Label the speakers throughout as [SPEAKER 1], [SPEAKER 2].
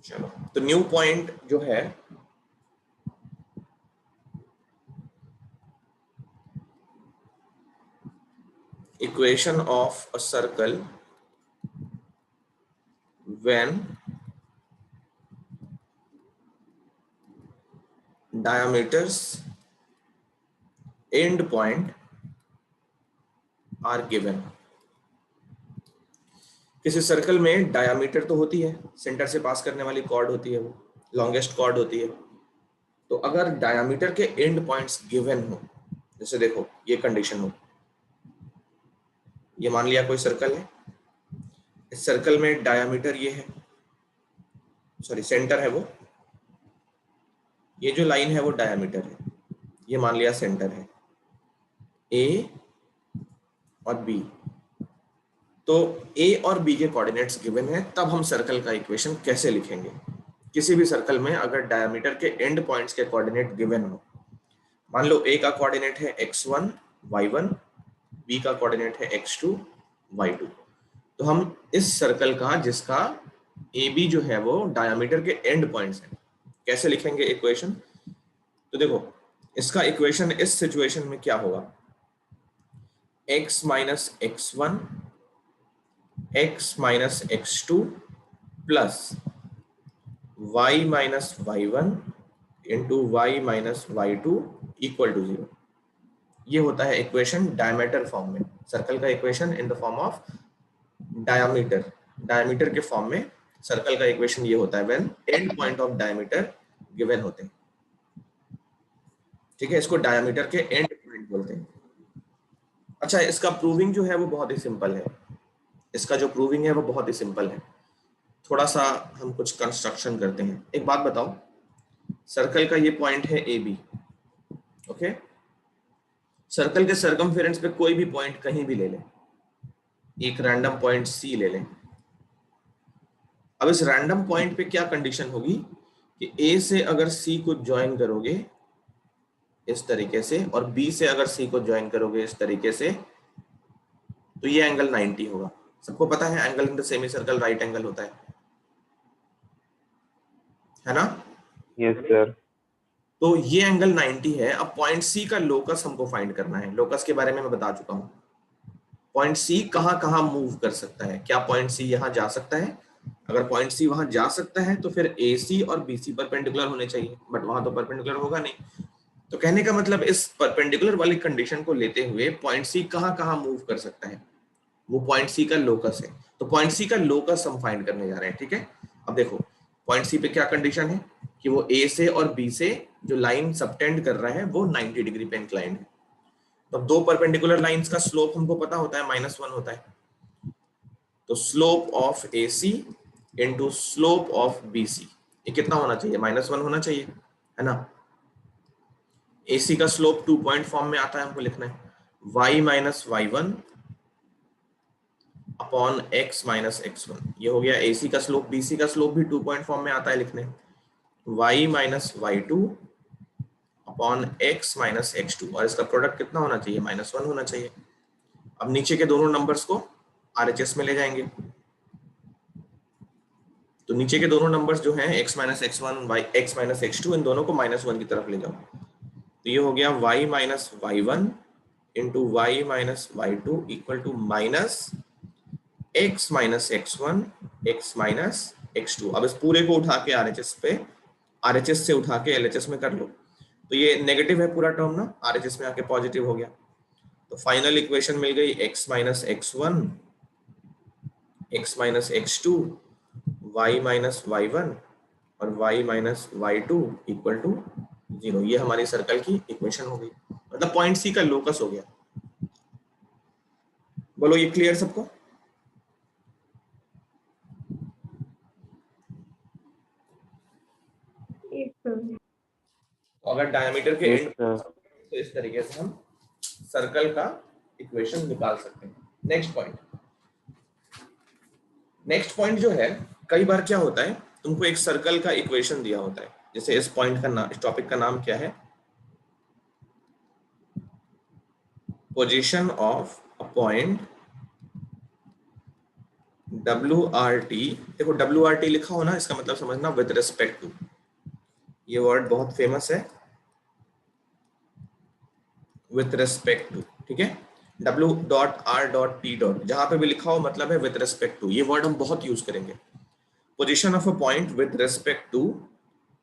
[SPEAKER 1] चलो, तो new point जो है equation of a circle when diameters end point are given। किसी सर्कल में डायामीटर तो होती है, सेंटर से पास करने वाली कॉर्ड होती है, वो लॉन्गेस्ट कॉर्ड होती है। तो अगर डायामीटर के एंड पॉइंट्स गिवन हो, जैसे देखो ये कंडीशन हो, ये मान लिया कोई सर्कल है, इस सर्कल में डायामीटर ये है, सॉरी सेंटर है वो, ये जो लाइन है वो डायामीटर है, ये मान लिया सेंटर है ए और बी। तो ए और बी के कोऑर्डिनेट्स गिवन है, तब हम सर्कल का इक्वेशन कैसे लिखेंगे? किसी भी सर्कल में अगर डायमीटर के एंड पॉइंट्स के कोऑर्डिनेट गिवन हो, मान लो ए का कोऑर्डिनेट है x1 y1, बी का कोऑर्डिनेट है x2 y2, तो हम इस सर्कल का जिसका ए बी जो है वो डायमीटर के एंड पॉइंट्स हैं, कैसे लिखेंगे इक्वेशन? तो देखो इसका इक्वेशन इस सिचुएशन में क्या होगा, x minus x1 x minus x2 plus y minus y1 into y minus y2 equal to 0। ये होता है इक्वेशन डायमीटर फॉर्म में, सर्कल का equation in the form of diameter, diameter के फॉर्म में सर्कल का इक्वेशन ये होता है when end point of diameter given होते हैं। ठीक है, इसको डायमीटर के एंड पॉइंट बोलते हैं। अच्छा, इसका प्रूविंग जो है वो बहुत ही सिंपल है, इसका जो प्रूविंग है वो बहुत ही सिंपल है। थोड़ा सा हम कुछ कंस्ट्रक्शन करते हैं। एक बात बताओ, सर्कल का ये पॉइंट है ए बी, ओके, सर्कल के सर्कमफेरेंस पे कोई भी पॉइंट कहीं भी ले लें, एक रैंडम पॉइंट सी ले लें। अब इस रैंडम पॉइंट पे क्या कंडीशन होगी कि ए से अगर सी को ज्वाइन करोगे इस तरीके से और बी से अगर सी को ज्वाइन करोगे इस तरीके से, तो ये एंगल 90 होगा। सबको पता है angle in the semi circle right angle होता है ना?
[SPEAKER 2] Yes sir.
[SPEAKER 1] तो ये एंगल 90 है। अब पॉइंट सी का लोकस हमको फाइंड करना है। लोकस के बारे में मैं बता चुका हूँ। पॉइंट सी कहाँ कहाँ मूव कर सकता है? क्या पॉइंट सी यहाँ जा सकता है? अगर पॉइंट सी वहां जा सकता है तो फिर ए सी और बी सी परपेंडिकुलर होने चाहिए, बट वहां तो परपेंडिकुलर होगा नहीं। तो कहने का मतलब इस परपेंडिकुलर वाली कंडीशन को लेते हुए पॉइंट सी कहाँ कहाँ मूव कर सकता है, वो पॉइंट सी का लोकस है। तो पॉइंट सी का लोकस हम फाइंड करने जा रहे हैं। ठीक है, अब देखो पॉइंट सी पे क्या कंडीशन है कि वो ए से और बी से जो लाइन सबटेंड कर रहा है वो 90 डिग्री पे इंक्लाइंड है। तो दो परपेंडिकुलर लाइंस का स्लोप हमको पता होता है -1 होता है। तो slope of A C into slope of B C, ये कितना होना चाहिए? -1 होना चाहिए, है ना? ए सी का स्लोप 2 पॉइंट फॉर्म में आता है, हमको लिखना है y minus y1 upon x minus x1। ये हो गया AC का स्लोप। BC का स्लोप भी 2 पॉइंट फॉर्म में आता है लिखने, y minus y2 upon x minus x2, और इसका प्रोडक्ट कितना होना चाहिए? -1 होना चाहिए। अब नीचे के दोनों नंबर्स को RHS में ले जाएंगे, तो नीचे के दोनों नंबर्स जो हैं x minus x1 x minus x2, इन दोनों को -1 की तरफ ले जाओ। तो ये हो गया y minus y1 into Y minus y2 equal to minus x minus x1 x minus x2। अब इस पूरे को उठा के RHS पे, RHS से उठा के LHS में कर लो, तो ये नेगेटिव है पूरा टर्म ना, RHS में आके पॉजिटिव हो गया। तो फाइनल इक्वेशन मिल गई x minus x1 x minus x2 y minus y1 और y minus y2 equal to 0। ये हमारी सर्कल की इक्वेशन हो गई, मतलब पॉइंट सी का लोकस हो गया। बोलो ये क्लियर सबको? अगर डायमीटर के
[SPEAKER 2] यस
[SPEAKER 1] एंड
[SPEAKER 2] सर।
[SPEAKER 1] तो इस तरीके से हम सर्कल का इक्वेशन निकाल सकते हैं। नेक्स्ट पॉइंट जो है, कई बार क्या होता है, तुमको एक सर्कल का इक्वेशन दिया होता है, जैसे इस पॉइंट का नाम, इस टॉपिक का नाम क्या है? Position of a point WRT, देखो WRT लिखा हो ना, इसका मतलब समझना विद रिस्पेक्ट टू, ये वर्ड बहुत फेमस है, विद रिस्पेक्ट टू, ठीक है। W.R.T. जहां पे भी लिखा हो मतलब है विद रिस्पेक्ट टू, ये वर्ड हम बहुत यूज करेंगे। Position of a point with respect to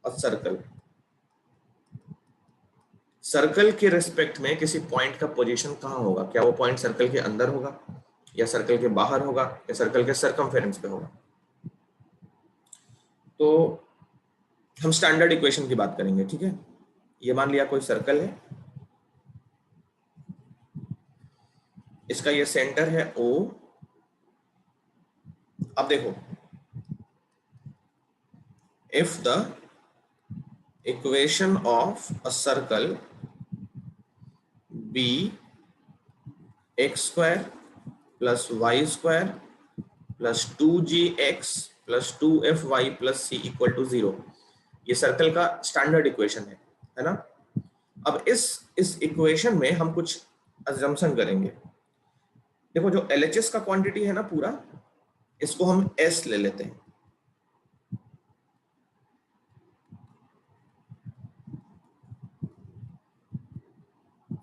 [SPEAKER 1] a circle, circle के रिस्पेक्ट में किसी पॉइंट का पोजीशन कहाँ होगा, क्या वो पॉइंट सर्कल के अंदर होगा या सर्कल के बाहर होगा या सर्कल के सर्कमफेरेंस पे होगा। तो हम स्टैंडर्ड इक्वेशन की बात करेंगे, ठीक है। ये मान लिया कोई सर्कल है, इसका ये सेंटर है O। अब देखो, if the equation of a circle be X square plus Y square plus 2gx plus 2fy plus c equal to 0, ये सर्कल का स्टैंडर्ड इक्वेशन है ना। अब इस इक्वेशन में हम कुछ अजम्पशन करेंगे। देखो जो LHS का क्वांटिटी है ना पूरा, इसको हम S ले लेते हैं,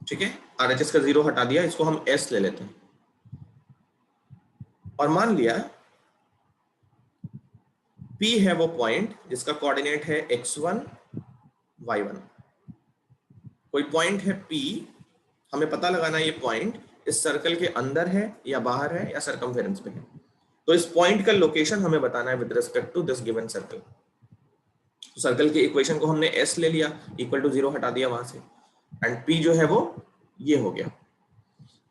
[SPEAKER 1] ठीक है। RHS का 0 हटा दिया, इसको हम S ले लेते हैं। और मान लिया P है वो पॉइंट जिसका कोऑर्डिनेट है x1 y1, कोई पॉइंट है P, हमें पता लगाना ये पॉइंट इस सर्कल के अंदर है या बाहर है या सर्कमफेरेंस पे है। तो इस पॉइंट का लोकेशन हमें बताना है with respect to this given circle. तो सर्कल के इक्वेशन को हमने S ले लिया, इक्वल टू 0 हटा दिया वहां से, एंड P जो है वो ये हो गया।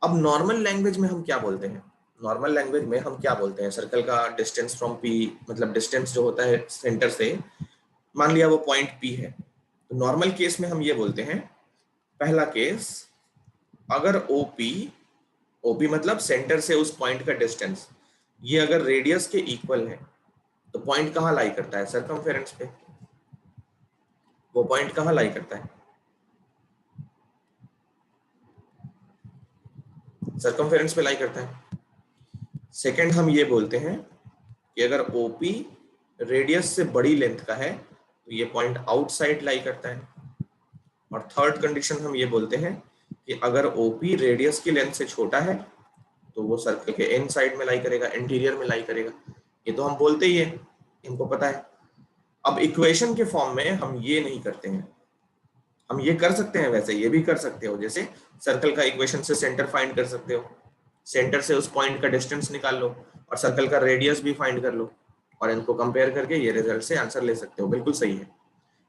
[SPEAKER 1] अब नॉर्मल लैंग्वेज में हम क्या बोलते हैं, नॉर्मल लैंग्वेज में हम क्या बोलते हैं, सर्कल का डिस्टेंस फ्रॉम P, मतलब डिस्टेंस जो होता है सेंटर से, मान लिया वो पॉइंट P है, तो नॉर्मल केस में हम ये बोलते हैं, पहला केस, अगर OP मतलब सेंटर से उस पॉइंट का डिस्टेंस, ये अगर रेडियस के इक्वल है, तो पॉइंट कहाँ लाई करता है, सर्कमफेरेंस पे। वो पॉइंट कहाँ लाई करता है, सर्कमफेरेंस पे लाई करता है। सेकंड हम ये बोलते हैं कि अगर OP रेडियस से बड़ी लेंथ का है, तो ये पॉइंट आउटसाइड लाई करता है। और थर्ड कंडीशन हम ये बोलते हैं कि अगर OP रेडियस की लेंथ से छोटा है, तो वो सर्कल के इन साइड में लाई करेगा, इंटीरियर में लाई करेगा। ये तो हम बोलते ही है, इनको पता है। अब इक्वेशन के फॉर्म में हम ये नहीं करते हैं, हम ये कर सकते हैं, वैसे ये भी कर सकते हो, जैसे सर्कल का इक्वेशन से सेंटर फाइंड कर सकते हो, सेंटर से उस पॉइंट का डिस्टेंस निकाल लो और सर्कल का रेडियस भी फाइंड कर लो, और इनको कंपेयर करके ये रिजल्ट से आंसर ले सकते हो, बिल्कुल सही है।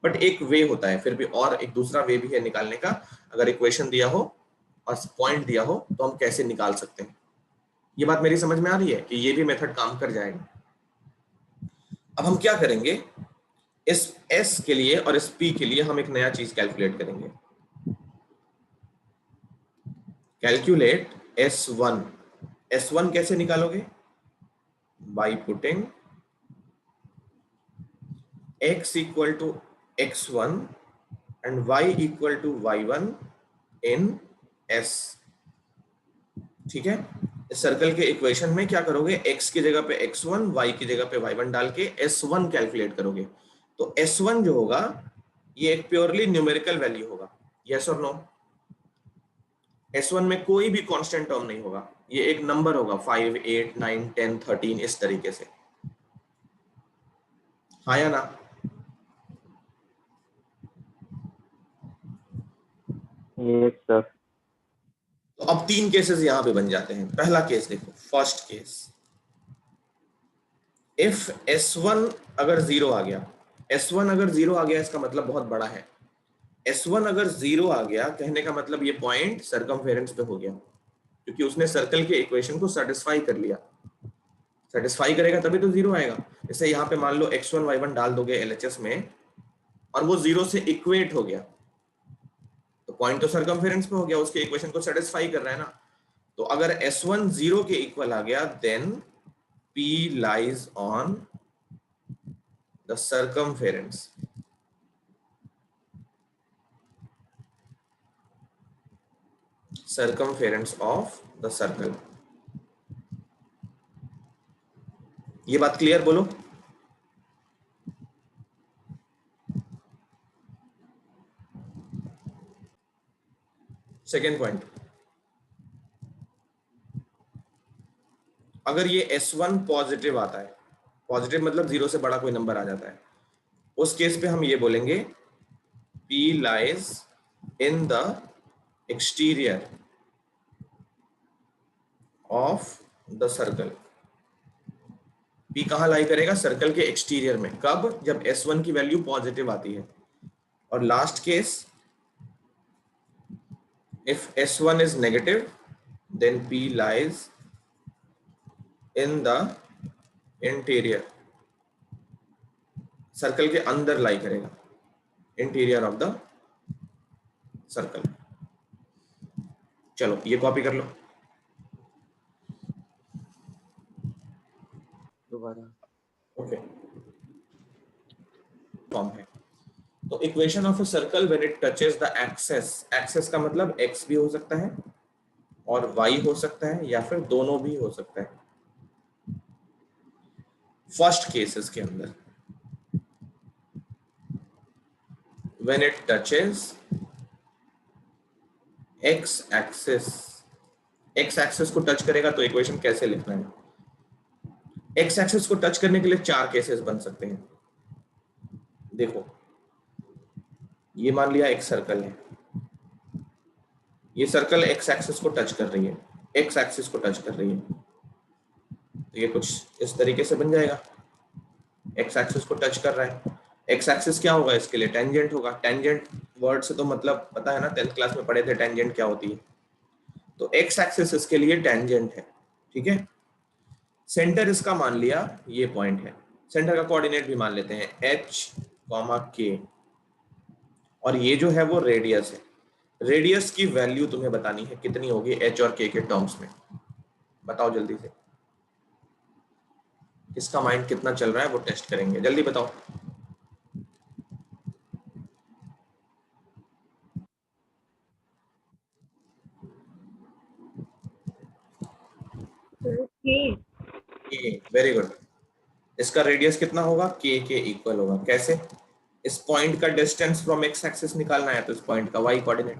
[SPEAKER 1] बट एक वे होता है फिर भी, और एक दूसरा वे भी है निकालने का। अगर इक्वेशन दिया हो और पॉइंट दिया हो तो हम कैसे निकाल सकते हैं, ये बात मेरी समझ में आ रही है कि ये भी मेथड काम कर जाएगा। अब हम क्या करेंगे, इस S के लिए और इस P के लिए हम एक नया चीज कैलकुलेट करेंगे। Calculate S1। S1 कैसे निकालोगे, by putting x equal to x1 and y equal to y1 in S, ठीक है। इस सर्कल के इक्वेशन में क्या करोगे, x की जगह पे x1, y की जगह पे y1 डाल के S1 कैलकुलेट करोगे। तो S1 जो होगा ये एक प्योरली न्यूमेरिकल वैल्यू होगा, यस और नो। S1 में कोई भी कांस्टेंट टर्म नहीं होगा, ये एक नंबर होगा, 5, 8, 9, 10, 13 इस तरीके से, हाँ या ना।
[SPEAKER 2] Yes sir.
[SPEAKER 1] तो अब तीन केसेस यहां पे बन जाते हैं। पहला केस देखो, फर्स्ट केस, इफ S1 अगर 0 आ गया, S1 अगर 0 आ गया इसका मतलब बहुत बड़ा है। S1 अगर 0 आ गया कहने का मतलब ये पॉइंट सर्कमफेरेंस पे हो गया, क्योंकि उसने सर्कल के इक्वेशन को सेटिस्फाई कर लिया। सेटिस्फाई करेगा तभी तो 0 आएगा। जैसे यहाँ पे मान लो x1 y1 डाल दोगे LHS में और वो 0 से इक्वेट हो गया, तो पॉइंट तो सर्कमफेरेंस पे हो गया, उसके इक्वेशन को सेटिस्फाई कर रहा है ना। तो अगर S1 0 के इक्वल आ गया, then P lies on the circumference, circumference of the circle। ये बात क्लियर बोलो। सेकेंड पॉइंट, अगर ये S1 पॉजिटिव आता है, पॉजिटिव मतलब 0 से बड़ा कोई नंबर आ जाता है, उस केस पे हम ये बोलेंगे P lies in the exterior of the circle। P कहाँ लाई करेगा? सर्कल के एक्सटीरियर में। कब? जब S1 की वैल्यू पॉजिटिव आती है। और last case, if S1 is negative then P lies in the interior, circle के अंदर लाई करेगा, इंटीरियर ऑफ द सर्कल। चलो ये कॉपी कर लो।
[SPEAKER 2] दोबारा।
[SPEAKER 1] ओके, फॉर्म है। तो equation of a circle when it touches the axes, axes का मतलब x भी हो सकता है और y हो सकता है या फिर दोनों भी हो सकता है। फर्स्ट केसेस के अंदर when it touches x axis, x axis को टच करेगा तो इक्वेशन कैसे लिखना है? x एक्सिस को टच करने के लिए चार केसेस बन सकते हैं। देखो, ये मान लिया एक सर्कल है, ये सर्कल x एक्सिस को टच कर रही है, x एक्सिस को टच कर रही है, तो ये कुछ इस तरीके से बन जाएगा। x एक्सिस को टच कर रहा है, x एक्सिस क्या होगा इसके लिए? टेंजेंट होगा। टेंजेंट वर्ड से तो मतलब पता है ना, 10th क्लास में पढ़े थे टेंजेंट क्या होती है। तो x एक्सिस इसके लिए टेंजेंट है, ठीक है। सेंटर इसका मान लिया ये पॉइंट है, सेंटर का कोऑर्डिनेट भी मान लेते हैं h, k, और ये जो है वो रेडियस है। रेडियस की वैल्यू तुम्हें बतानी है कितनी होगी h और k के टर्म्स में। बताओ जल्दी से, किसका माइंड कितना चल रहा है वो टेस्ट करेंगे, जल्दी बताओ। Very good. इसका रेडियस कितना होगा? k के इक्वल होगा। कैसे? इस पॉइंट का डिस्टेंस फ्रॉम x एक्सिस निकालना है, तो इस पॉइंट का y कोऑर्डिनेट।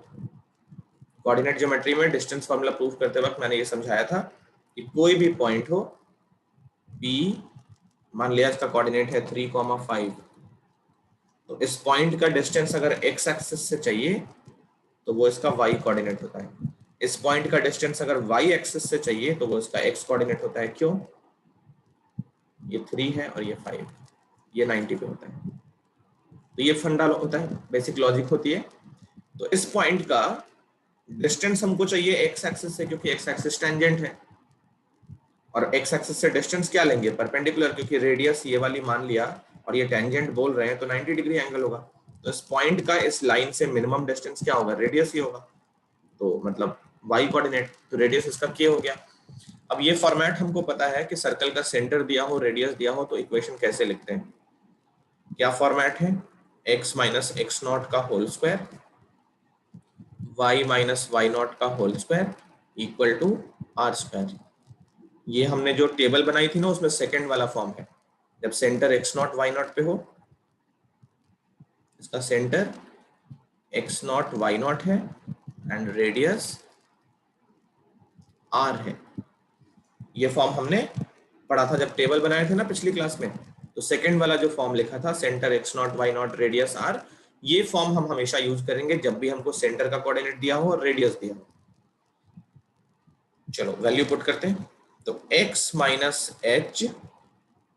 [SPEAKER 1] कोऑर्डिनेट ज्योमेट्री में डिस्टेंस फार्मूला प्रूव करते वक्त मैंने ये समझाया था कि कोई भी पॉइंट हो P, मान लिया इसका कोऑर्डिनेट है 3,5, तो इस पॉइंट का डिस्टेंस अगर x एक्सिस से चाहिए तो वो इसका y कोऑर्डिनेट होता है। इस पॉइंट का डिस्टेंस अगर y एक्सिस से चाहिए तो वो इसका x कोऑर्डिनेट होता है। क्यों? ये 3 है और ये 5, ये 90 पे होता है। तो ये फंडा होता है, बेसिक लॉजिक होती है। तो इस पॉइंट का डिस्टेंस हमको चाहिए x एक्सिस से, क्योंकि x एक्सिस टेंजेंट है, और x एक्सिस से डिस्टेंस क्या लेंगे? परपेंडिकुलर, क्योंकि रेडियस ये वाली मान लिया और ये टेंजेंट बोल रहे हैं तो 90 डिग्री एंगल होगा। तो इस पॉइंट का इस लाइन से मिनिमम डिस्टेंस क्या होगा? रेडियस ही होगा, तो मतलब y कोऑर्डिनेट, तो रेडियस इसका k हो गया। अब ये फॉर्मेट हमको पता है कि सर्कल का सेंटर दिया हो, रेडियस दिया हो, तो इक्वेशन कैसे लिखते हैं? क्या फॉर्मेट है? x माइनस एक्स नॉट का whole square, y minus Y naught का whole square equal to R square. ये हमने जो टेबल बनाई थी ना, उसमें सेकंड वाला फॉर्म है, जब centre x nought Y nought पे हो, इसका centre x nought Y nought है एंड रेडियस r है। ये फॉर्म हमने पढ़ा था जब टेबल बनाए थे ना पिछली क्लास में। तो सेकंड वाला जो फॉर्म लिखा था, centre x nought Y nought radius r, ये फॉर्म हम हमेशा यूज करेंगे जब भी हमको सेंटर का कोऑर्डिनेट दिया हो और रेडियस दिया हो। चलो वैल्यू पुट करते हैं। तो x minus H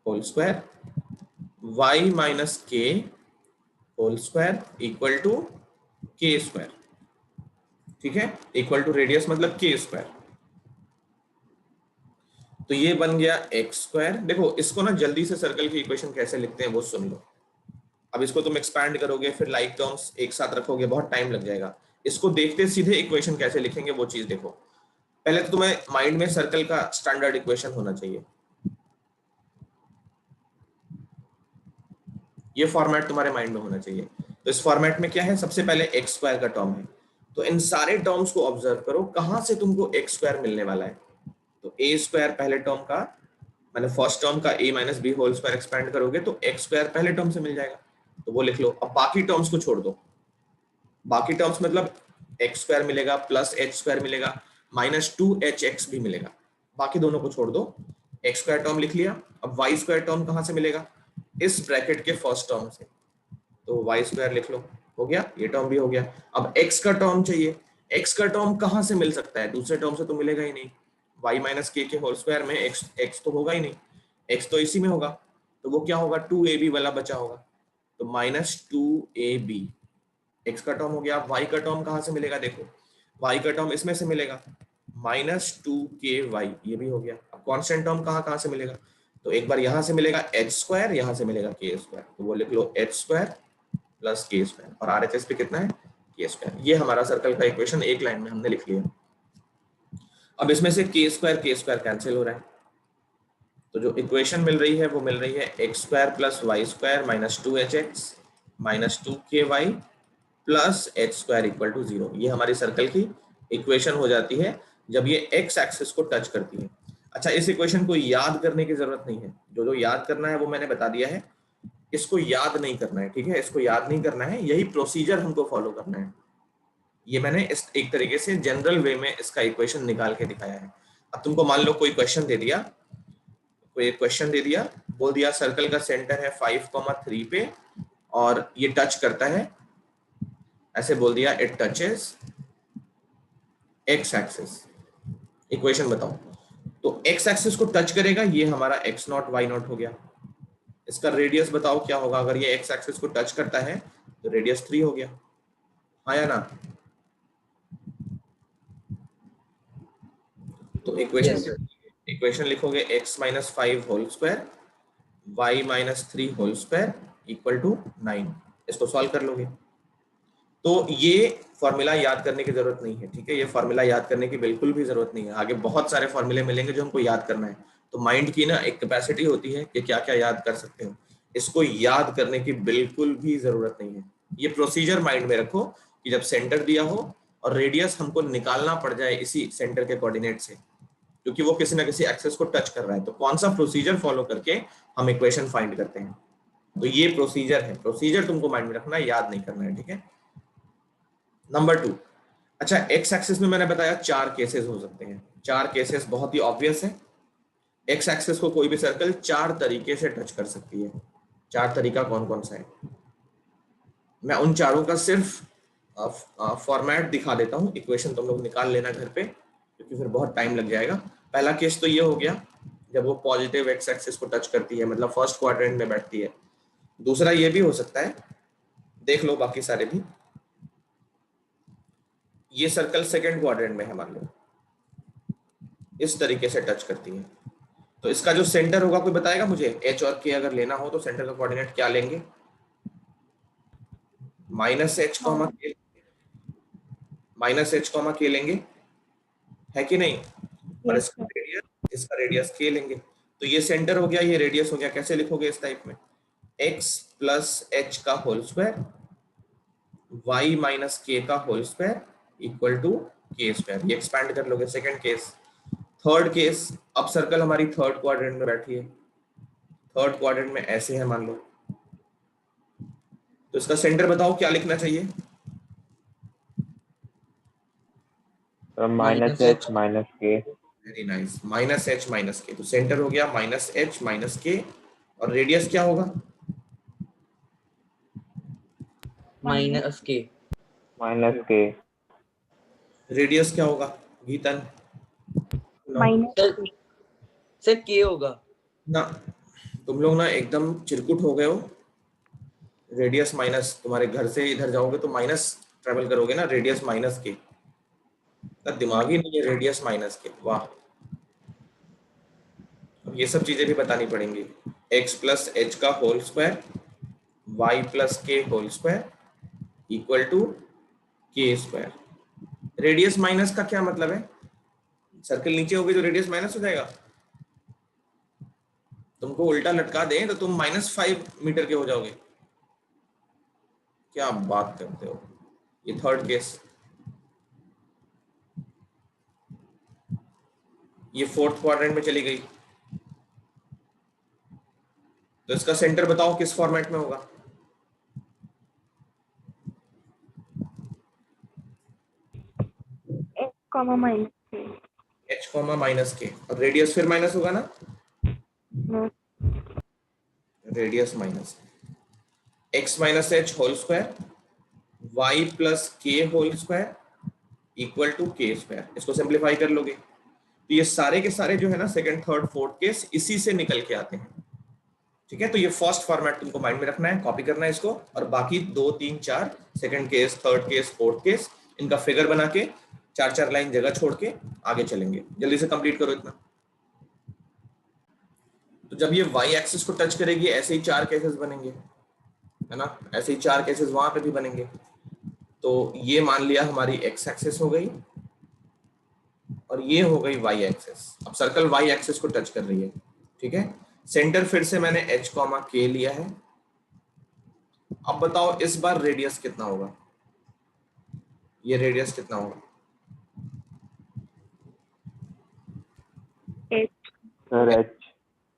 [SPEAKER 1] whole square, Y minus K whole square equal to K square, ठीक है, इक्वल टू रेडियस मतलब के स्क्वायर। तो ये बन गया एक्स स्क्वायर। देखो इसको ना जल्दी से सर्कल की इक्वेशन कैसे लिखते हैं वो सुन लो। अब इसको तुम एक्सपैंड करोगे, फिर लाइक टर्म्स एक साथ रखोगे, बहुत टाइम लग जाएगा। इसको देखते सीधे इक्वेशन कैसे लिखेंगे वो चीज देखो। पहले तो तुम्हें माइंड में सर्कल का स्टैंडर्ड इक्वेशन होना चाहिए। ये फॉर्मेट तुम्हारे माइंड में होना चाहिए। तो इस फॉर्मेट में क्या है? सबसे पहले एक्स स्क्वायर का टर्म है, तो इन सारे टर्म्स को ऑब्जर्व करो, कहां से तुमको एक्स स्क्वायर मिलने वाला है। तो ए स्क्वायर पहले टर्म का मैंने फर्स्ट टर्म का a minus B whole square expand करोगे तो एक्स स्क्वायर पहले टर्म से मिल जाएगा, तो वो लिख लो। अब बाकी टर्म्स को छोड़ दो, बाकी टर्म्स मतलब एक्स स्क्वायर मिलेगा प्लस एच स्क्वायर मिलेगा माइनस 2hx भी मिलेगा, बाकी दोनों को छोड़ दो। एक्स स्क्वायर टर्म लिख लिया। अब वाई स्क्वायर टर्म कहां से मिलेगा? इस ब्रैकेट के फर्स्ट टर्म से, तो वाई स्क्वायर लिख लो, हो गया, ये टर्म भी हो गया। अब एक्स का टर्म चाहिए, एक्स का टर्म कहां से मिल सकता है? दूसरे टर्म से तो मिलेगा ही नहीं, Y minus K whole square में एक्स एक्स तो होगा ही नहीं, एक्स तो इसी में होगा, तो वो क्या होगा? 2ab वाला बचा होगा, तो माइनस 2ab एक्स का टर्म हो गया। वाई का टर्म कहां से मिलेगा? देखो, वाई का टर्म इसमें से मिलेगा, माइनस 2ky, ये भी हो गया। अब कांस्टेंट टर्म कहां कहां से मिलेगा? तो एक बार यहां से मिलेगा एच स्क्वायर, यहां से मिलेगा के स्क्वायर, तो वो लिख लो H square plus K square, और आरएचएस पे कितना है? के स्क्वायर। ये हमारा सर्कल का इक्वेशन एक लाइन में हमने लिख लिया। अब इसमें से के स्क्वायर कैंसिल हो रहा है, तो जो इक्वेशन मिल रही है वो मिल रही है X square plus Y square minus 2hx minus 2ky plus H square equal to 0। ये हमारी सर्कल की इक्वेशन हो जाती है जब ये एक्स एक्सिस को टच करती है। अच्छा, इस इक्वेशन को याद करने की जरूरत नहीं है, जो जो याद करना है वो मैंने बता दिया है, इसको याद नहीं करना है, ठीक है? इसको याद नहीं करना है, यही प्रोसीजर हमको फॉलो करना है। ये मैंने इस एक तरीके से जनरल वे में इसका इक्वेशन निकाल के दिखाया है। अब तुमको मान लो कोई क्वेश्चन दे दिया, कोई क्वेश्चन दे दिया, बोल दिया सर्कल का सेंटर है 5,3 पे और ये टच करता है, ऐसे बोल दिया it touches x axis. Equation बताओ, तो एक्स एक्सिस को टच करेगा, ये हमारा एक्स नॉट वाई नॉट हो गया। इसका रेडियस बताओ क्या होगा? अगर ये एक्स एक्सिस को टच करता है तो रेडियस 3 हो गया, हाँ या ना? तो
[SPEAKER 3] यस सर।
[SPEAKER 1] इक्वेशन लिखोगे X minus 5 whole square Y minus 3 whole square equal to 9। इसको सॉल्व कर लोगे, तो ये फॉर्मूला याद करने की जरूरत नहीं है, ठीक है? ये फॉर्मूला याद करने की बिल्कुल भी जरूरत नहीं है, आगे बहुत सारे फॉर्मूले मिलेंगे जो हमको याद करना है। तो माइंड की ना एक कैपेसिटी होती है कि क्या क्या याद कर सकते हो, इसको याद करने की बिल्कुल भी जरूरत नहीं है। ये प्रोसीजर माइंड में रखो कि जब सेंटर दिया हो और रेडियस हमको निकालना पड़ जाए इसी सेंटर के कोऑर्डिनेट से, क्योंकि वो किसी ना किसी एक्सेस को टच कर रहा है, तो कौन सा प्रोसीजर फॉलो करके हम इक्वेशन फाइंड करते हैं। तो ये प्रोसीजर है, प्रोसीजर तुमको माइंड में रखना है, याद नहीं करना है, ठीक है? नंबर 2, अच्छा एक्स एक्सिस में मैंने बताया 4 केसेस हो सकते हैं। 4 केसेस बहुत ही ऑब्वियस है, एक्स एक्सिस को कोई भी सर्कल 4 तरीके से टच कर सकती है। 4 तरीका कौन कौन सा है? मैं उन चारों का सिर्फ फॉर्मेट दिखा देता हूँ, इक्वेशन तुम लोग निकाल लेना घर पे, क्योंकि फिर बहुत टाइम लग जाएगा। पहला केस तो ये हो गया जब वो पॉजिटिव एक्स एक्सिस को टच करती है, मतलब फर्स्ट क्वाड्रेंट में बैठती है। दूसरा ये भी हो सकता है, देख लो बाकी सारे भी, ये सर्कल सेकंड क्वाड्रेंट में है मान लो, इस तरीके से टच करती है, तो इसका जो सेंटर होगा कोई बताएगा मुझे? एच और के अगर लेना हो तो सेंटर का कोऑर्डिनेट क्या लेंगे? माइनस एच कॉमा के, माइनस एच कॉमा के लेंगे, है कि नहीं? और
[SPEAKER 4] यस सर।
[SPEAKER 1] इसका रेडियस के लेंगे, तो ये सेंटर हो गया, ये रेडियस हो गया। कैसे लिखोगे इस टाइप में? एक्स प्लस एच का होल स्क्वायर वाई माइनस के का whole square equal to K square. ये एक्सपैंड कर लोगे। सेकंड केस, थर्ड केस, अब सर्कल हमारी थर्ड क्वाड्रेंट में बैठी है, थर्ड क्वाड्रेंट में ऐसे है मान लो, तो इसका सेंटर बताओ क्या लिखना चाहिए?
[SPEAKER 2] माइनस एच माइनस के।
[SPEAKER 1] Very nice, minus H minus के, तो सेंटर हो गया माइनस एच माइनस के, और रेडियस क्या होगा?
[SPEAKER 3] माइनस के।
[SPEAKER 2] माइनस के।
[SPEAKER 1] रेडियस क्या होगा गीतन?
[SPEAKER 4] माइनस
[SPEAKER 3] सर
[SPEAKER 4] के।
[SPEAKER 3] सर के होगा
[SPEAKER 1] ना, तुम लोग ना एकदम चिरकुट हो गए हो। रेडियस माइनस, तुम्हारे घर से इधर जाओगे तो माइनस ट्रेवल करोगे ना, रेडियस माइनस के, तो दिमाग ही नहीं है रेडियस माइनस के, वाह। अब ये सब चीजें भी बतानी पड़ेंगी। एक्स प्लस एच का whole square Y plus K whole square equal to K square. Radius minus का क्या मतलब है? सर्कल नीचे होगी तो रेडियस माइनस हो जाएगा। तुमको उल्टा लटका दें तो तुम -5 मीटर के हो जाओगे। क्या बात करते हो? ये थर्ड केस, ये फोर्थ क्वाड्रेंट में चली गई, तो इसका सेंटर बताओ किस फॉर्मेट में होगा?
[SPEAKER 4] H comma minus K.
[SPEAKER 1] h comma minus K, और रेडियस फिर माइनस होगा ना,
[SPEAKER 4] No.
[SPEAKER 1] Radius minus x minus H whole square y plus K whole square equal to K square. इसको सिंप्लीफाई कर लोगे तो ये सारे के सारे जो है ना सेकंड थर्ड फोर्थ केस इसी से निकल के आते हैं। ठीक है, तो ये फर्स्ट फॉर्मेट तुमको माइंड में रखना है, कॉपी करना है इसको, और बाकी 2 3 4 second case, third case, fourth case, इनका फिगर बना के 4 लाइन जगह छोड़ के आगे चलेंगे। जल्दी से कंप्लीट करो इतना। तो जब ये y एक्सिस को टच करेगी ऐसे ही 4 केसेस बनेंगे, है ना, ऐसे ही 4 केसेस वहां पे भी बनेंगे। तो ये मान लिया हमारी x एक्सिस हो गई और ये हो गई y एक्सिस। अब सर्कल y एक्सिस को टच कर रही है। ठीक है, सेंटर फिर से मैंने h कॉमा k लिया है। अब बताओ इस बार रेडियस कितना होगा? ये रेडियस कितना होगा?
[SPEAKER 4] H.
[SPEAKER 2] Sir H.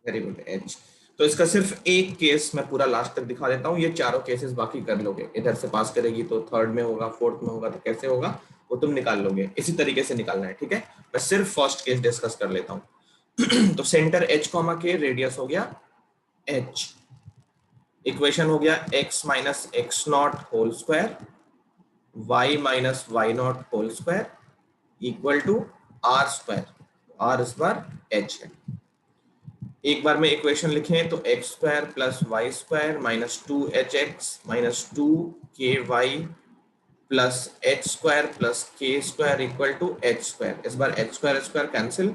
[SPEAKER 1] Very good, h। तो इसका सिर्फ एक केस मैं पूरा लास्ट तक दिखा देता हूँ, ये चारों केसेस बाकी कर लोगे। इधर से पास करेगी तो थर्ड में होगा, फोर्थ में होगा, तो कैसे होगा वो तुम निकाल लोगे। इसी तरीके से निकालना है। ठीक है, मैं सिर्फ फर्स्ट केस डिस्कस कर लेता हूँ। तो centre h comma K, radius हो गया h, इक्वेशन हो गया x minus X nought whole square y minus Y nought whole square equal to R square. R इस बार h है। एक बार में इक्वेशन लिखें तो x square plus Y square minus 2hx minus 2ky plus H square plus K square equal to H square. इस बार H square cancel,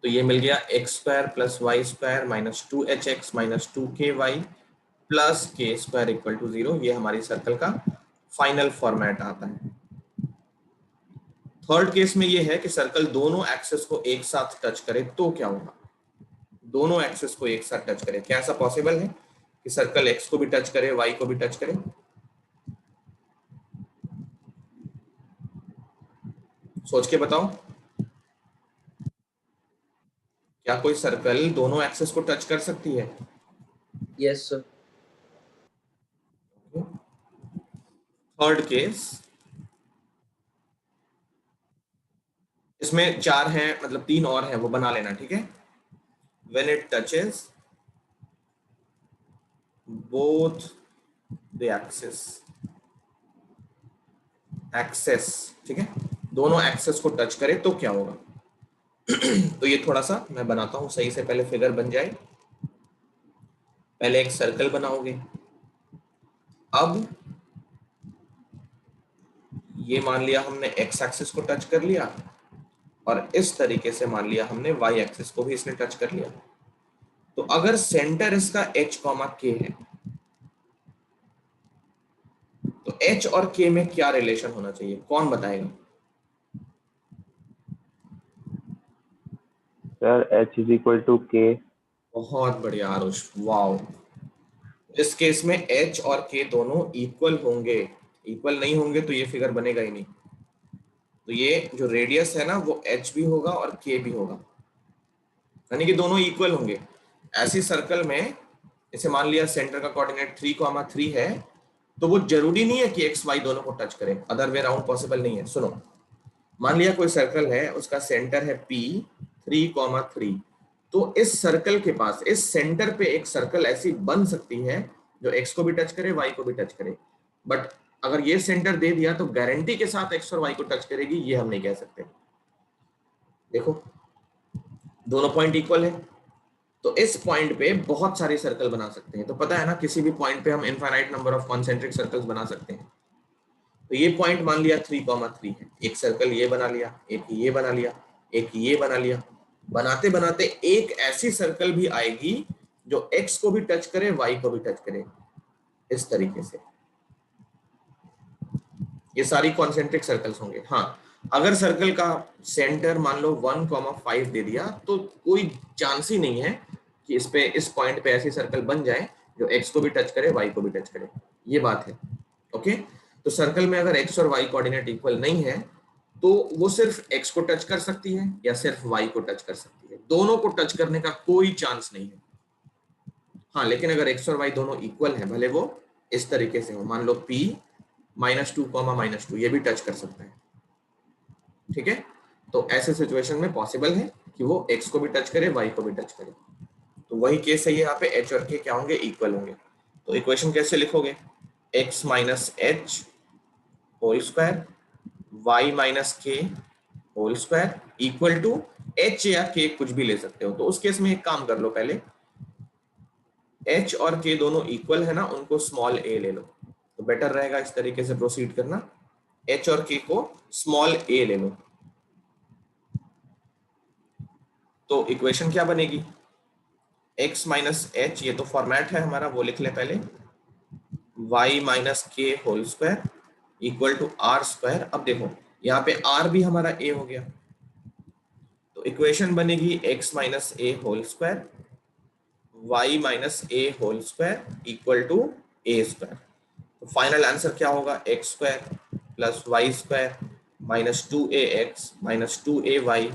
[SPEAKER 1] तो ये मिल गया X square plus Y square minus 2hx minus 2ky plus K square equal to 0। ये हमारी circle का final format आता है। थर्ड केस में ये है कि सर्कल दोनों एक्सेस को एक साथ टच करे तो क्या होगा? दोनों एक्सेस को एक साथ टच करे, क्या ऐसा पॉसिबल है कि सर्कल एक्स को भी टच करे, वाई को भी टच करे? सोच के बताओ, क्या कोई सर्कल दोनों एक्सेस को टच कर सकती है?
[SPEAKER 3] Yes sir.
[SPEAKER 1] थर्ड केस, इसमें 4 हैं, मतलब 3 और हैं, वो बना लेना। ठीक है, when it touches both the axis, ठीक है, दोनों एक्सेस को टच करे तो क्या होगा? तो ये थोड़ा सा मैं बनाता हूं सही से, पहले फिगर बन जाए। पहले एक सर्कल बनाओगे, अब ये मान लिया हमने एक्स एक्सिस को टच कर लिया, और इस तरीके से मान लिया हमने वाई एक्सिस को भी इसने टच कर लिया। तो अगर सेंटर इसका h कॉमा के है तो h और k में क्या रिलेशन होना चाहिए? कौन बताएगा?
[SPEAKER 2] Sir H is equal to K.
[SPEAKER 1] बहुत बढ़िया आरुष, वाओ। इस केस में h और k दोनों इक्वल होंगे। इक्वल नहीं होंगे तो ये फिगर बनेगा ही नहीं। तो ये जो रेडियस है ना वो h भी होगा और k भी होगा, यानी कि दोनों इक्वल होंगे। ऐसी सर्कल में इसे मान लिया सेंटर का कोऑर्डिनेट 3,3 है, तो वो जरूरी नहीं है कि एक्स वाई दोनों को टच करे, अदर वे राउंड पॉसिबल नहीं है। सुनो, मान लिया कोई सर्कल है, उसका सेंटर है P 3,3, तो इस सर्कल के पास, इस सेंटर पे एक सर्कल ऐसी बन सकती है जो एक्स को भी टच करे, वाई को भी टच करे। बट अगर ये सेंटर दे दिया तो गारंटी के साथ एक्स और वाई को टच करेगी, ये हम नहीं कह सकते। देखो, दोनों पॉइंट इक्वल है, तो इस पॉइंट पे बहुत सारे सर्कल बना सकते हैं। तो पता है ना, किसी भी पॉइंट पे हम infinite number of concentric circles बना सकते हैं। तो ये पॉइंट मान लिया 3,3 है, एक सर्कल ये बना लिया, एक ये बना लिया, एक ये बना लिया। बनाते बनाते एक ऐसी सर्कल भी आएगी जो x को भी टच करे, y को भी टच करे, इस तरीके से। ये सारी कॉन्सेंट्रिक सर्कल्स होंगे। हाँ, अगर सर्कल का सेंटर मान लो 1,5 दे दिया तो कोई चांस ही नहीं है कि इस पॉइंट पे ऐसी सर्कल बन जाए जो x को भी टच करे, y को भी टच करे। ये बात है। ओके, तो सर्कल में अगर x और y कोऑर्डिनेट इक्वल नहीं है तो वो सिर्फ x को टच कर सकती है या सिर्फ y को टच कर सकती है, दोनों को टच करने का कोई चांस नहीं है। हाँ, लेकिन अगर एक्स और वाई दोनों इक्वल है, भले वो इस तरीके से हो, मान लो p -2, -2, ये भी टच कर सकता है, ठीक है। तो ऐसे सिचुएशन में पॉसिबल है कि वो x को भी टच करे, y को भी टच करे। तो वही केस है, यहाँ पे h और k क्या होंगे, इक्वल होंगे। तो इक्वेशन कैसे लिखोगे, x - h whole square y - k whole square equal to h या k कुछ भी ले सकते हो। तो उस केस में एक काम कर लो, पहले h और k दोनों इक्वल है ना, उनको स्मॉल a ले लो, तो बेटर रहेगा इस तरीके से प्रोसीड करना। h और k को स्मॉल a ले लो, तो इक्वेशन क्या बनेगी, x - h, ये तो फॉर्मेट है हमारा, वो लिख ले पहले, y - k whole square equal to r square. अब देखो यहाँ पे r भी हमारा a हो गया, तो इक्वेशन बनेगी x - a whole square y - a whole square equal to a square. तो फाइनल आंसर क्या होगा, x square plus y square -2ax -2ay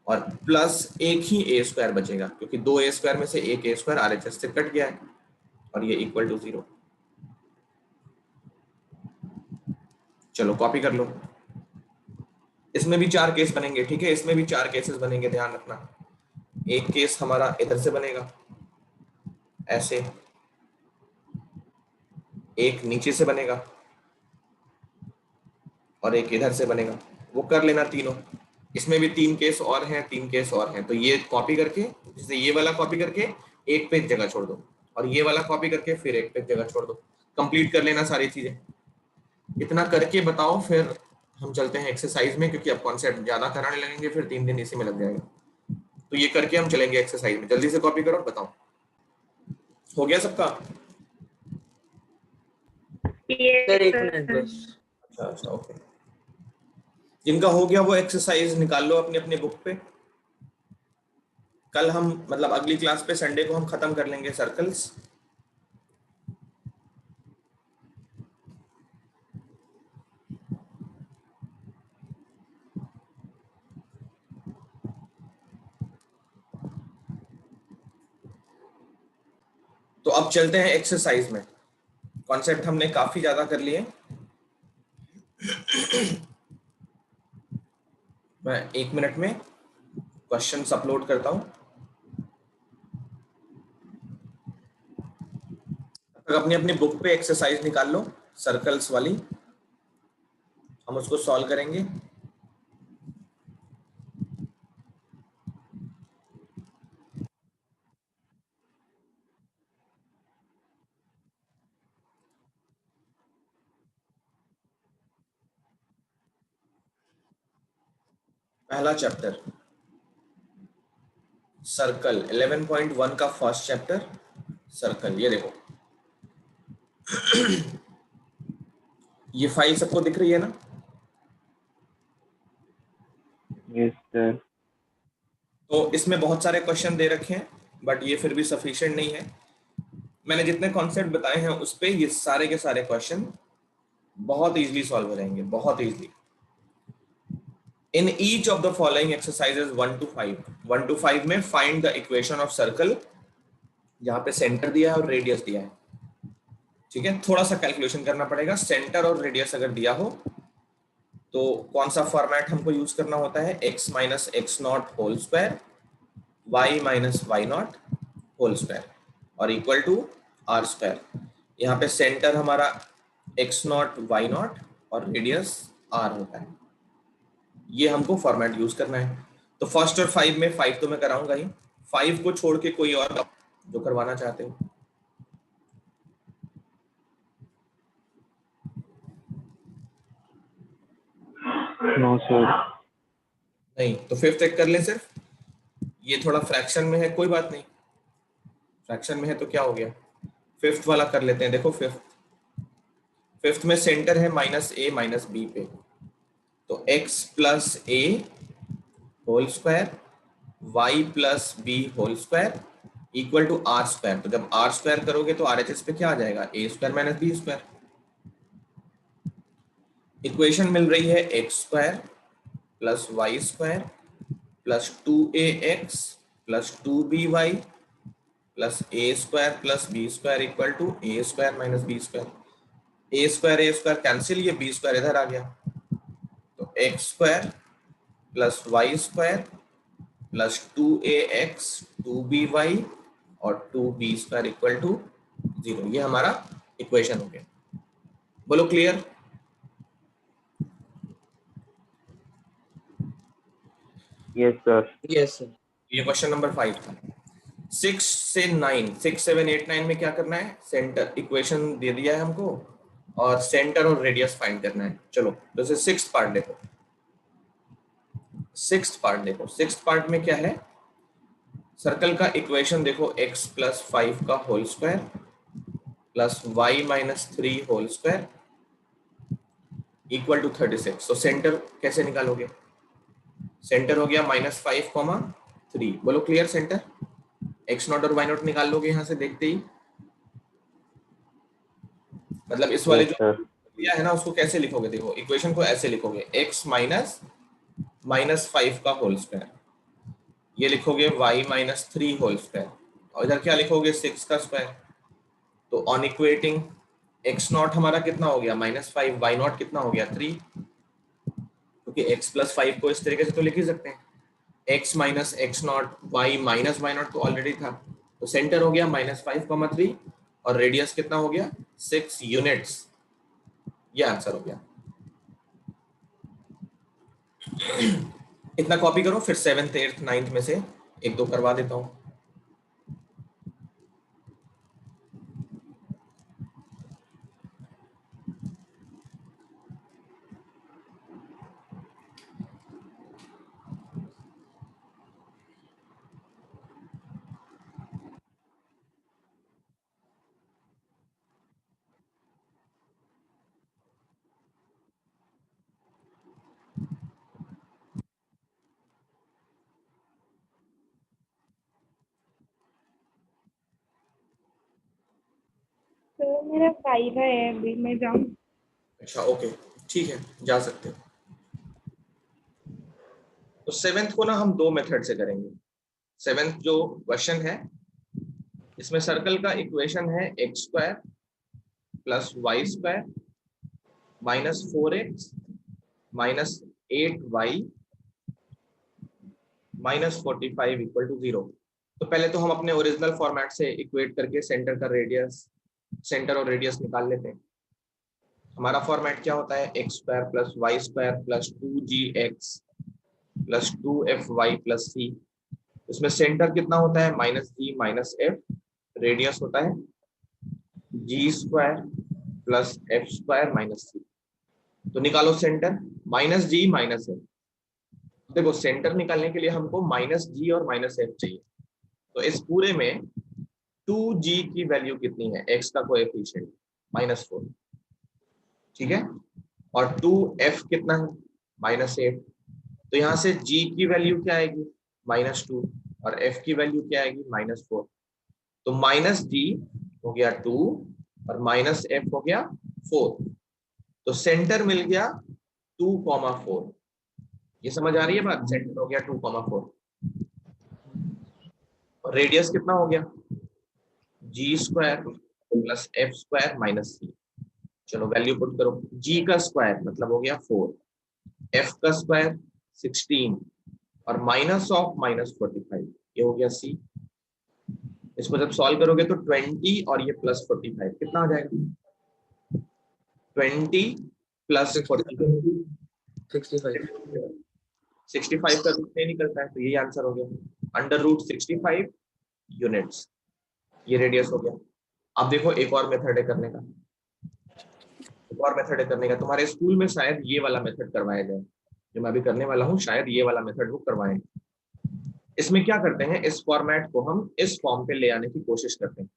[SPEAKER 1] और प्लस एक ही a स्क्वायर बचेगा, क्योंकि दो a स्क्वायर में से एक a स्क्वायर RHS से कट गया है, और ये इक्वल टू 0। चलो कॉपी कर लो, इसमें भी 4 केस बनेंगे, ठीक है, इसमें भी 4 केसेस बनेंगे, ध्यान रखना। एक केस हमारा इधर से बनेगा ऐसे, एक नीचे से बनेगा, और एक इधर से बनेगा, वो कर लेना तीनों। इसमें भी 3 केस और हैं, 3 केस और हैं, तो ये कॉपी करके, जैसे ये वाला कॉपी करके एक पेज जगह छोड़ दो, और ये वाला कॉपी करके फिर एक पेज जगह छोड़ दो, कंप्लीट कर लेना सारी चीजें। इतना करके बताओ, फिर हम चलते हैं एक्सरसाइज में, क्योंकि अब कॉन्सेप्ट ज्यादा कराने लगेंगे, फिर 3 दिन इसी में लग जाएगा। तो ये करके हम चलेंगे एक्सरसाइज में, जल्दी से कॉपी करो, बताओ हो गया सबका।
[SPEAKER 3] सर एक
[SPEAKER 4] Yes,
[SPEAKER 3] मिनट
[SPEAKER 4] sir.
[SPEAKER 3] बस।
[SPEAKER 1] अच्छा अच्छा, ओके। जिनका हो गया वो एक्सरसाइज निकाल लो अपनी अपनी बुक पे। कल हम, मतलब अगली क्लास पे संडे को हम खत्म कर लेंगे सर्कल्स। तो अब चलते हैं एक्सरसाइज में, कॉन्सेप्ट हमने काफी ज्यादा कर लिए। मैं 1 मिनट में क्वेश्चंस अपलोड करता हूं, तब तक अपनी अपनी बुक पे एक्सरसाइज निकाल लो सर्कल्स वाली, हम उसको सॉल्व करेंगे। पहला चैप्टर सर्कल, 11.1 का फर्स्ट चैप्टर सर्कल। ये देखो, ये फाइल सबको दिख रही है ना।
[SPEAKER 2] Yes sir.
[SPEAKER 1] तो इसमें बहुत सारे क्वेश्चन दे रखे हैं, बट ये फिर भी सफिशिएंट नहीं है। मैंने जितने कॉन्सेप्ट बताए हैं उस पे ये सारे के सारे क्वेश्चन बहुत इजीली सॉल्व हो जाएंगे, बहुत easily. In each of the following exercises 1 to 5, 1 to 5 में find the equation of circle, यहाँ पे सेंटर दिया है और रेडियस दिया है, ठीक है। थोड़ा सा कैलकुलेशन करना पड़ेगा, सेंटर और रेडियस अगर दिया हो तो कौन सा फॉर्मेट हमको यूज करना होता है, x - x0 whole square y - y0 whole square और इक्वल टू r स्क्वायर। यहाँ पे सेंटर हमारा x0 y0 और रेडियस r होता है, ये हमको फॉर्मेट यूज करना है। तो फर्स्ट और 5 में 5 तो मैं कराऊंगा ही, 5 को छोड़ के कोई और जो करवाना चाहते हो।
[SPEAKER 2] No sir.
[SPEAKER 1] नहीं तो 5th एक कर लें सिर्फ, ये थोड़ा फ्रैक्शन में है, कोई बात नहीं, फ्रैक्शन में है तो क्या हो गया, 5th वाला कर लेते हैं। देखो 5th में सेंटर है -a - b पे, तो x plus a whole square y plus b whole square equal to r square. तो जब r स्क्वायर करोगे तो RHS पे क्या आ जाएगा, a square minus b square. Equation मिल रही है x square plus y square plus 2ax plus 2by plus a square plus b square equal to a square minus b square. A square cancel, ये b square इधर आ गया, तो x square plus Y square plus 2ax 2by और 2b square equal to 0। ये हमारा equation हो गया। बोलो clear?
[SPEAKER 2] Yes, sir.
[SPEAKER 3] Yes, sir.
[SPEAKER 1] ये क्वेश्चन नंबर 5 था। 6 से 9, 6 7 8 9 में क्या करना है? सेंटर इक्वेशन दे दिया है हमको और सेंटर और रेडियस फाइंड करना है। चलो तो इसे सिक्स्थ पार्ट देखो। सिक्स्थ पार्ट में क्या है? सर्कल का इक्वेशन देखो, x प्लस 5 का whole square plus y minus 3 whole square equal to 36। तो सेंटर कैसे निकालोगे? सेंटर हो गया -5, 3। बोलो क्लियर? सेंटर x नॉट और y नॉट निकाल लोगे यहां से देखते ही। मतलब इस वाले
[SPEAKER 2] Yes,
[SPEAKER 1] जो
[SPEAKER 2] sir.
[SPEAKER 1] दिया है ना उसको कैसे लिखोगे? देखो इक्वेशन को ऐसे लिखोगे, x माइनस -5 का होल स्क्वायर, ये लिखोगे y माइनस 3 होल स्क्वायर, और इधर क्या लिखोगे? 6 का स्क्वायर। तो ऑन इक्वेटिंग x नॉट हमारा कितना हो गया? -5, y नॉट कितना हो गया? 3, क्योंकि x प्लस 5 को इस तरीके से तो लिख ही सकते हैं, x minus X not y minus y not तो ऑलरेडी था। तो सेंटर हो गया -5, 3 और रेडियस कितना हो गया? 6 यूनिट्स। ये आंसर हो गया। इतना कॉपी करो, फिर 7th 8th 9th में से एक दो करवा देता हूँ।
[SPEAKER 4] तो मेरा 5 है अभी, मैं जाऊँ?
[SPEAKER 1] अच्छा ओके, ठीक है, जा सकते हो। तो 7th को ना हम दो मेथड से करेंगे। 7th जो क्वेश्चन है इसमें सर्कल का इक्वेशन है X square plus Y square minus 4x minus 8y minus 45 equal to 0। तो पहले तो हम अपने ओरिजिनल फॉर्मेट से इक्वेट करके सेंटर का रेडियस, सेंटर और रेडियस निकाल लेते हैं। हमारा फॉर्मेट क्या होता है? X square plus Y square plus 2gx plus 2fy plus c। इसमें सेंटर कितना होता है? -g माइनस f, रेडियस होता है g square plus f square minus c। तो निकालो सेंटर, -g माइनस f। देखो सेंटर निकालने के लिए हमको -g और -f चाहिए। तो इस पूरे में 2g की वैल्यू कितनी है? x का कोएफिशिएंट -4, ठीक है, और 2f कितना है? -8। तो यहाँ से g की वैल्यू क्या आएगी? -2 और f की वैल्यू क्या आएगी? -4। तो -g हो गया 2 और -f हो गया 4। तो सेंटर मिल गया 2,4। ये समझ आ रही है बात? सेंटर हो गया 2,4 और रेडियस कितना हो गया? g square plus f square minus c। चलो वैल्यू पुट करो। g का स्क्वायर मतलब हो गया 4, f का स्क्वायर 16 और माइनस ऑफ -45, ये हो गया c। इसको जब सॉल्व करोगे तो 20 और ये प्लस 45 कितना आ जाएगा? 20 प्लस 45,
[SPEAKER 3] 65.
[SPEAKER 1] 65 का रूट नहीं निकलता है, तो यही आंसर हो गया, √65 यूनिट्स। ये रेडियस हो गया। अब देखो एक और मेथड है करने का, एक और मेथड है करने का। तुम्हारे स्कूल में शायद ये वाला मेथड करवाया जाए, जो मैं अभी करने वाला हूँ, शायद ये वाला मेथड वो करवाएं। इसमें क्या करते हैं? इस फॉर्मेट को हम इस फॉर्म पे ले आने की कोशिश करते हैं।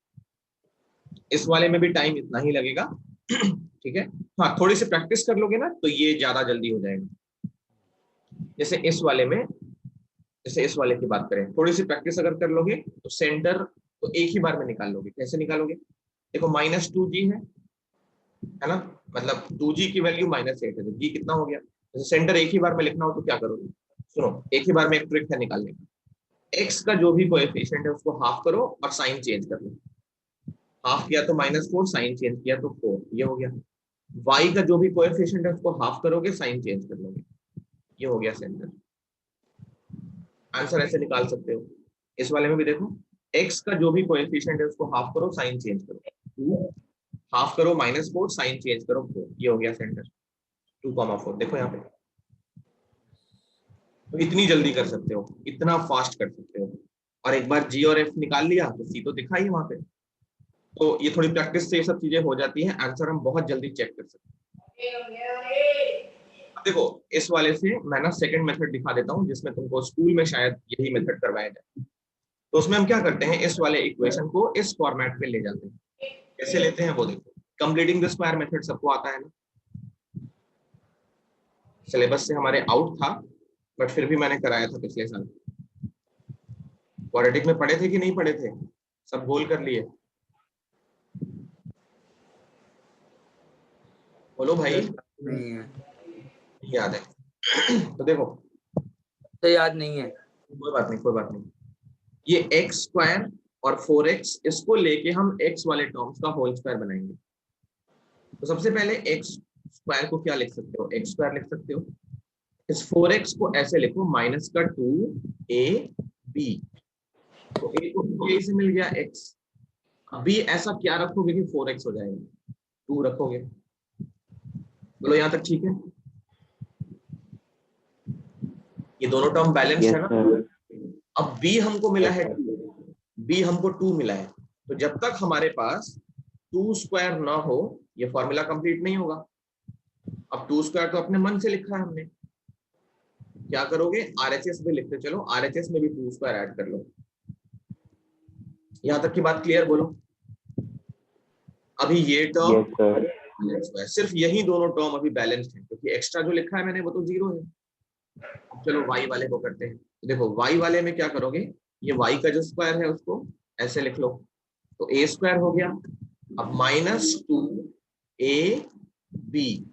[SPEAKER 1] इस वाले में भी टाइम इतना ही लगेगा, ठीक है। हाँ, थोड़ी सी प्रैक्टिस कर लोगे ना तो ये ज्यादा जल्दी हो जाएगा। जैसे इस वाले में, जैसे इस वाले की बात करें, थोड़ी सी प्रैक्टिस अगर कर लोगे तो सेंटर तो एक ही बार में निकाल लोगे। कैसे निकालोगे? देखो -2g है ना, मतलब 2g की वैल्यू -8 है, तो g कितना हो गया? जैसे सेंटर एक ही बार में लिखना हो तो क्या करोगे? सुनो, एक ही बार में एक ट्रिक है निकालने का। x का जो भी कोएफिशिएंट है उसको हाफ करो और साइन चेंज कर लो। हाफ किया तो -4, साइन चेंज किया तो 4, ये हो गया। y का जो भी कोएफिशिएंट है उसको हाफ करोगे, साइन चेंज कर लोगे, ये हो गया सेंटर। आंसर ऐसे निकाल सकते हो। इस वाले में भी देखो, x का जो भी कोएफिशिएंट है उसको हाफ करो, साइन चेंज करो, 2 हाफ करो -4, साइन चेंज करो 4, ये हो गया सेंटर 2,4। देखो यहाँ पे, तो इतनी जल्दी कर सकते हो, इतना फास्ट कर सकते हो। और एक बार g और f निकाल लिया तो c तो दिखा ही वहां पे। तो ये थोड़ी प्रैक्टिस से ये सब चीजें हो जाती हैं, आंसर हम बहुत जल्दी चेक कर सकते हैं। देखो इस वाले से मैं ना सेकंड मेथड दिखा देता हूँ, जिसमें तुमको स्कूल में शायद यही मेथड करवाया जाए। तो उसमें हम क्या करते हैं, इस वाले इक्वेशन को इस फॉर्मेट पे ले जाते हैं। कैसे लेते हैं वो देखो। कंप्लीटिंग द स्क्वायर मेथड सबको आता है ना, सिलेबस से हमारे आउट था, बट फिर भी मैंने कराया था पिछले साल। क्वाड्रेटिक में पढ़े थे कि नहीं पढ़े थे? सब गोल कर लिए? बोलो भाई।
[SPEAKER 3] नहीं है
[SPEAKER 1] याद है तो देखो,
[SPEAKER 3] तो याद नहीं है।
[SPEAKER 1] कोई बात नहीं, कोई बात नहीं। ये एक्स स्क्वायर और 4x, इसको लेके हम x वाले टर्म्स का होल स्क्वायर बनाएंगे। तो सबसे पहले x स्क्वायर को क्या लिख सकते हो, x स्क्वायर लिख सकते हो। इस 4x को ऐसे लिखो -2ab। तो a को a से मिल गया x, b ऐसा क्या रखोगे कि 4x हो जाएगा, 2 रखोगे। बोलो यहाँ तक ठीक है? ये दोनों टर्म बैलेंस
[SPEAKER 2] Yes,
[SPEAKER 1] है ना।
[SPEAKER 2] sir.
[SPEAKER 1] अब b हमको मिला है 2, b हमको 2 मिला है, तो जब तक हमारे पास 2 स्क्वायर ना हो ये फॉर्मूला कंप्लीट नहीं होगा। अब 2 स्क्वायर तो अपने मन से लिखा है हमने, क्या करोगे, RHS में लिखते चलो, RHS में भी 2 स्क्वायर ऐड कर लो। यहां तक की बात क्लियर? बोलो। अभी ये टर्म
[SPEAKER 2] Yes, sir.
[SPEAKER 1] सिर्फ यही दोनों टर्म अभी बैलेंस्ड है, क्योंकि एक्स्ट्रा जो लिखा है मैंने वो तो 0 है। अब चलो y वाले को करते हैं। तो देखो y वाले में क्या करोगे, ये y का जो स्क्वायर है उसको ऐसे लिख लो, तो a स्क्वायर हो गया। अब -2ab,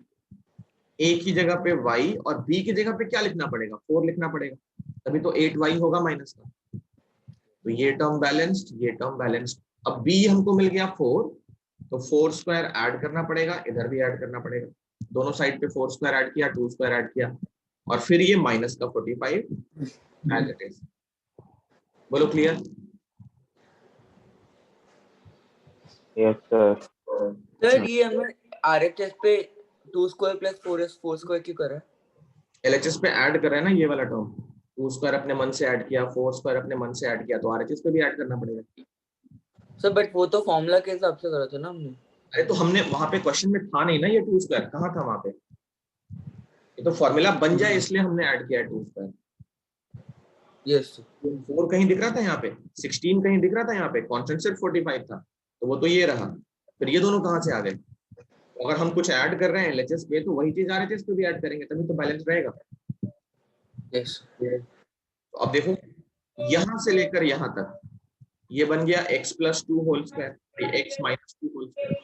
[SPEAKER 1] a की जगह पे y और b की जगह पे क्या लिखना पड़ेगा, 4 लिखना पड़ेगा, तभी तो 8y होगा माइनस का। तो ये टर्म बैलेंस्ड, ये टर्म बैलेंस्ड। अब b हमको मिल गया 4, तो 4 स्क्वायर ऐड करना पड़ेगा, इधर भी ऐड करना पड़ेगा। दोनों साइड पे 4 स्क्वायर ऐड किया, 2 स्क्वायर ऐड किया, और फिर ये माइनस का 45 एज इट इज। बोलो क्लियर?
[SPEAKER 2] Yes, sir.
[SPEAKER 3] सर ये हमें RHS पे 2 स्क्वायर प्लस 4 स्क्वायर क्यों करा है?
[SPEAKER 1] LHS पे ऐड कर रहे हैं ना ये वाला टर्म, 2 स्क्वायर अपने मन से ऐड किया, 4 स्क्वायर अपने मन से ऐड किया, तो RHS पे भी ऐड करना पड़ेगा।
[SPEAKER 3] सर बट वो तो फॉर्मूला के हिसाब से करा था ना हमने।
[SPEAKER 1] अरे तो हमने वहां पे क्वेश्चन में था नहीं ना ये 2 स्क्वायर, कहाँ था वहां पे? ये तो फॉर्मूला बन जाए इसलिए हमने ऐड किया है 2 स्क्वायर।
[SPEAKER 3] यस
[SPEAKER 1] 4 कहीं दिख रहा था यहाँ पे, 16 कहीं दिख रहा था यहाँ पे, कांस्टेंट सिर्फ 45 था, तो वो तो ये रहा। फिर ये दोनों कहाँ से आ गए? तो अगर हम कुछ ऐड कर रहे हैं LHS पे, तो वही चीज RHS पे भी ऐड करेंगे, तभी तो बैलेंस रहेगा।
[SPEAKER 3] यस
[SPEAKER 1] तो अब देखो, यहां से लेकर यहां तक ये बन गया x+2 whole square, x -2 whole square.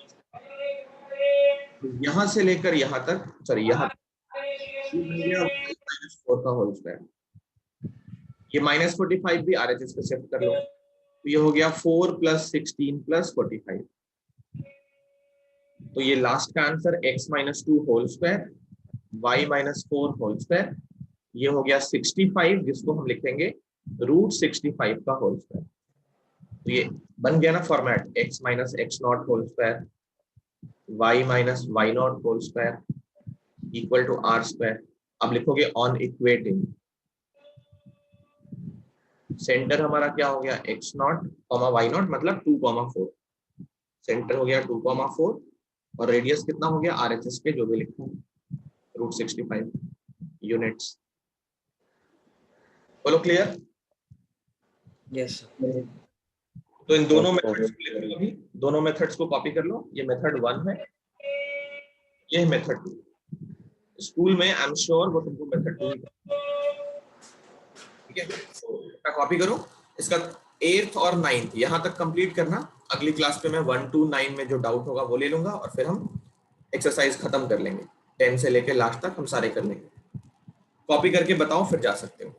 [SPEAKER 1] यहां से लेकर यहां तक, सॉरी यहाँ ये बन गया y-4 का होल स्क्वायर। ये -45 भी RHS पे शिफ्ट कर लो, तो ये हो गया 4 + 16 + 45। तो ये लास्ट का answer x -2 whole square, y -4 whole square, ये हो गया 65, जिसको हम लिखेंगे √65 का होल स्क्वायर। तो ये बन गया ना format, x - x0 whole square, y - y0 whole square equal to r square. अब लिखोगे ऑन इक्वेटिंग, सेंटर हमारा क्या हो गया, x0, y0 मतलब 2, 4। सेंटर हो गया 2, 4, और रेडियस कितना हो गया RHS पे जो भी लिखा है √65 यूनिट्स। बोलो क्लियर?
[SPEAKER 3] यस
[SPEAKER 1] तो इन दोनों
[SPEAKER 2] Yes,
[SPEAKER 1] मेथड्स
[SPEAKER 2] sir.
[SPEAKER 1] को लिख लो, अभी दोनों मेथड्स को कॉपी कर लो। ये मेथड 1 है, ये मेथड 2। स्कूल में आई एम श्योर वो तुमको मेथड 2 ही, ठीक है? तो कॉपी करो इसका 8th और 9th यहाँ तक कंप्लीट करना। अगली क्लास पे मैं 1 to 9 में जो डाउट होगा वो ले लूंगा, और फिर हम एक्सरसाइज खत्म कर लेंगे। 10 से लेके लास्ट तक हम सारे कर लेंगे। कॉपी करके बताओ, फिर जा सकते हो।